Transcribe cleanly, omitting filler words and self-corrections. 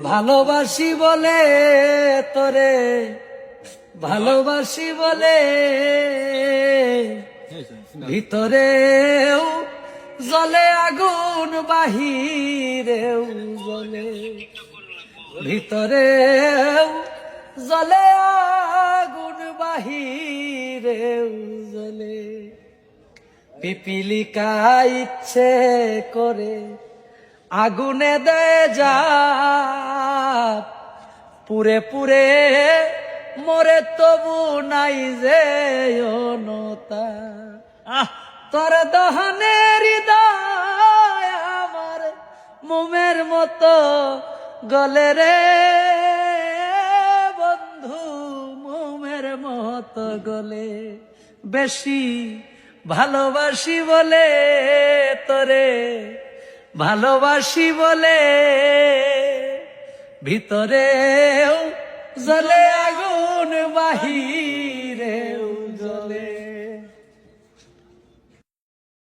ভালোবাসি বলে তোরে, ভালোবাসি বলে ভিতরেও জ্বলে আগুন, বাহিরেও জ্বলে, ভিতরেও জ্বলে আগুন, বাহিরেও জ্বলে। পিপিলিকা ইচ্ছে করে আগুনে দেয় যা, পুরে পুরে মরে তবু নাই যে অনতা। তোর দহনে হৃদয় আমার মোমের মতো গলে রে বন্ধু, মোমের মতো গলে। বেশি ভালোবাসি বলে তোরে, ভালোবাসি বলে ভিতরেও জ্বলে আগুন, বাহির